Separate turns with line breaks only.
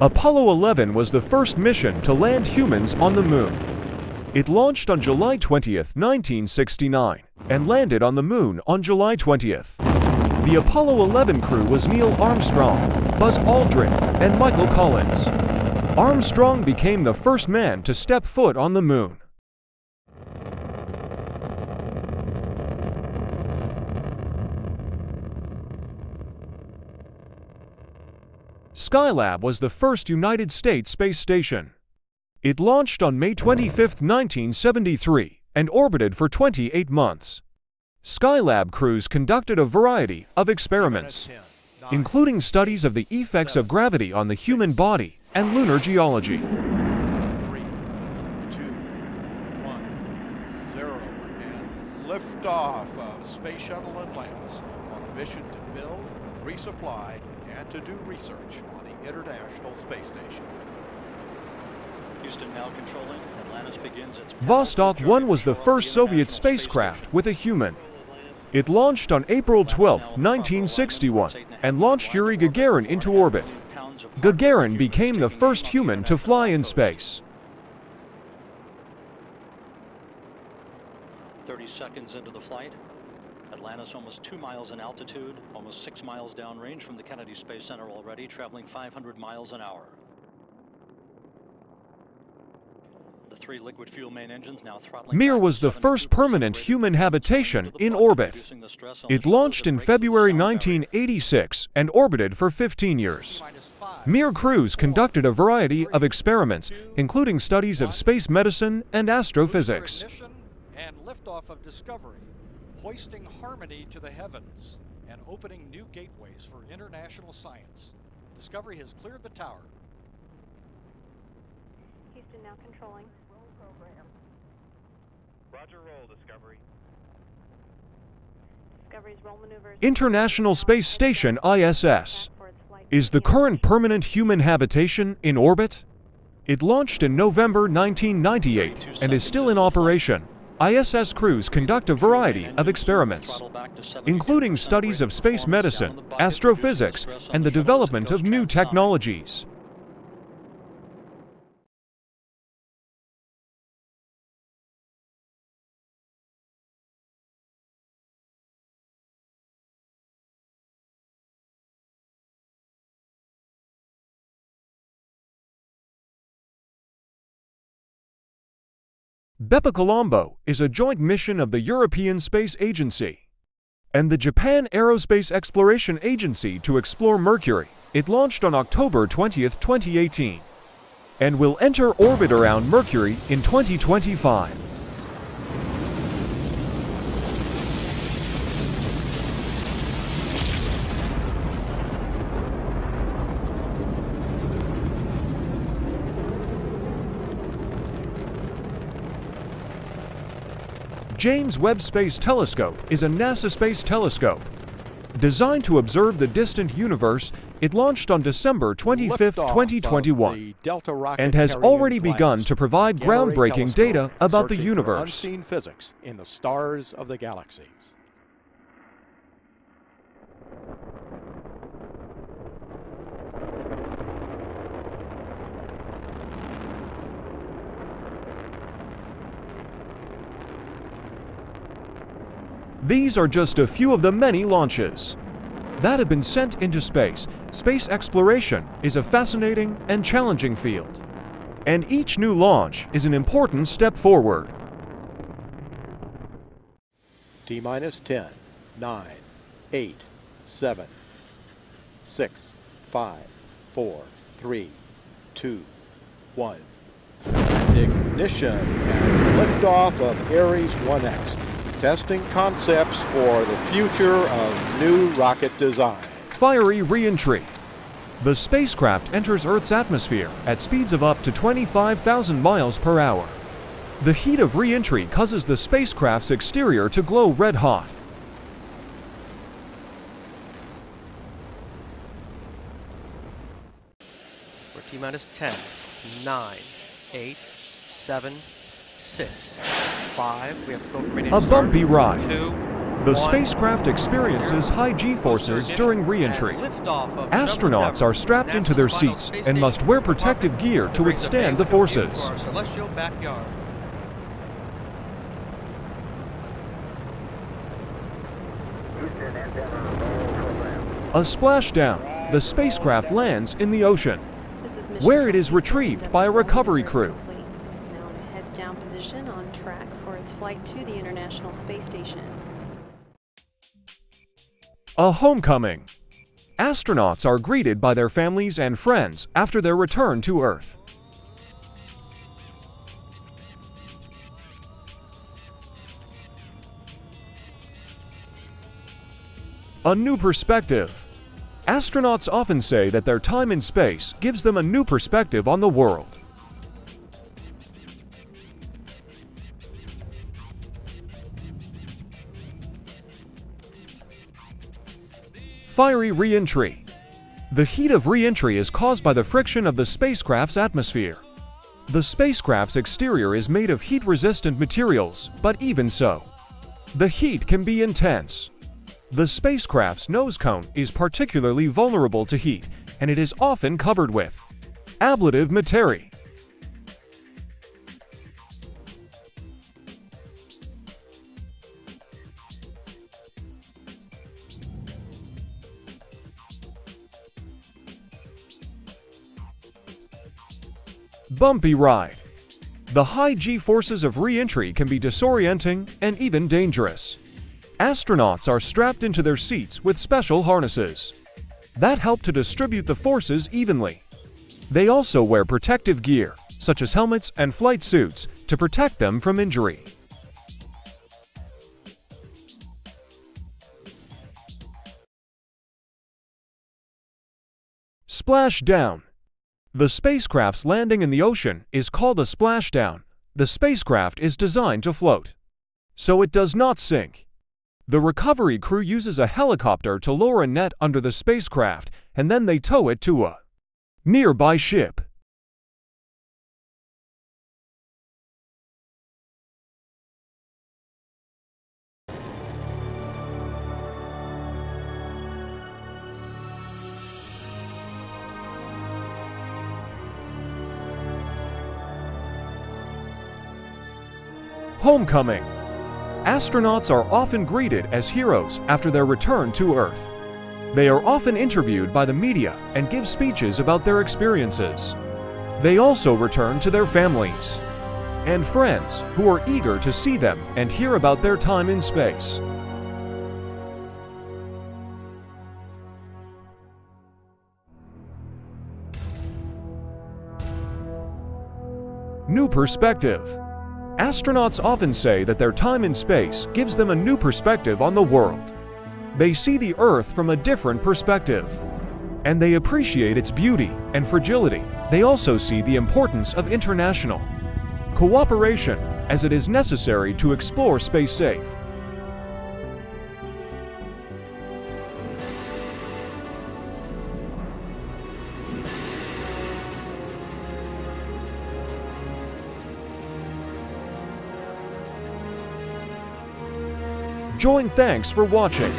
Apollo 11 was the first mission to land humans on the Moon. It launched on July 20th, 1969, and landed on the Moon on July 20th. The Apollo 11 crew was Neil Armstrong, Buzz Aldrin, and Michael Collins. Armstrong became the first man to step foot on the Moon. Skylab was the first United States space station. It launched on May 25, 1973, and orbited for 28 months. Skylab crews conducted a variety of experiments, including studies of the effects of gravity on the human body and lunar geology.
3, 2, 1, 0, and liftoff of Space Shuttle Atlantis on a mission to build, resupply, and to do research on the International Space Station.
Houston now controlling. Atlantis begins its
Vostok 1 was the first Soviet spacecraft with a human. It launched on April 12, 1961, and launched Yuri Gagarin into orbit. Gagarin became the first human to fly in space.
30 seconds into the flight. Atlantis almost 2 miles in altitude, almost 6 miles downrange from the Kennedy Space Center already, traveling 500 miles an hour. The 3 liquid fuel main engines now throttling.
Mir was the first permanent human habitation in orbit. It launched in February 1986 and orbited for 15 years. Mir crews conducted a variety of experiments, including studies of space medicine and astrophysics.
And liftoff of Discovery, hoisting harmony to the heavens and opening new gateways for international science. Discovery has cleared the tower.
Houston now controlling.
Roll program. Roger, roll, Discovery.
Discovery's roll maneuvers.
International Space Station ISS is the current permanent human habitation in orbit. It launched in November 1998 and is still in operation. ISS crews conduct a variety of experiments, including studies of space medicine, astrophysics, and the development of new technologies. Bepi Colombo is a joint mission of the European Space Agency and the Japan Aerospace Exploration Agency to explore Mercury. It launched on October 20, 2018, and will enter orbit around Mercury in 2025. James Webb Space Telescope is a NASA space telescope. Designed to observe the distant universe, it launched on December 25, 2021, and has already begun to provide groundbreaking data about the universe.
Unseen physics in the stars of the galaxies.
These are just a few of the many launches that have been sent into space. Space exploration is a fascinating and challenging field, and each new launch is an important step forward.
T-minus 10, 9, 8, 7, 6, 5, 4, 3, 2, 1. And ignition and liftoff of Ares 1X. Testing concepts for the future of new rocket design.
Fiery re-entry. The spacecraft enters Earth's atmosphere at speeds of up to 25,000 miles per hour. The heat of re-entry causes the spacecraft's exterior to glow red hot.
We're T-minus 10, 9, 8, 7, 6, 5. We have to go for radiation.
A bumpy ride.
2,
The spacecraft experiences high G-forces during re-entry. Astronauts are strapped into their seats and must wear protective gear to withstand the forces.
Celestial backyard.
A splashdown. The spacecraft lands in the ocean, where it is retrieved by a recovery crew.
It's now in a heads-down position on track for its flight to the International Space Station.
A homecoming. Astronauts are greeted by their families and friends after their return to Earth. A new perspective. Astronauts often say that their time in space gives them a new perspective on the world. Fiery re-entry. The heat of re-entry is caused by the friction of the spacecraft's atmosphere. The spacecraft's exterior is made of heat-resistant materials, but even so, the heat can be intense. The spacecraft's nose cone is particularly vulnerable to heat, and it is often covered with ablative materia. Bumpy ride. The high G-forces of re-entry can be disorienting and even dangerous. Astronauts are strapped into their seats with special harnesses that help to distribute the forces evenly. They also wear protective gear, such as helmets and flight suits, to protect them from injury. Splashdown. The spacecraft's landing in the ocean is called a splashdown. The spacecraft is designed to float, so it does not sink. The recovery crew uses a helicopter to lower a net under the spacecraft, and then they tow it to a nearby ship. Homecoming. Astronauts are often greeted as heroes after their return to Earth. They are often interviewed by the media and give speeches about their experiences. They also return to their families and friends who are eager to see them and hear about their time in space. New perspective. Astronauts often say that their time in space gives them a new perspective on the world. They see the Earth from a different perspective, and they appreciate its beauty and fragility. They also see the importance of international cooperation, as it is necessary to explore space safe. Thanks for watching.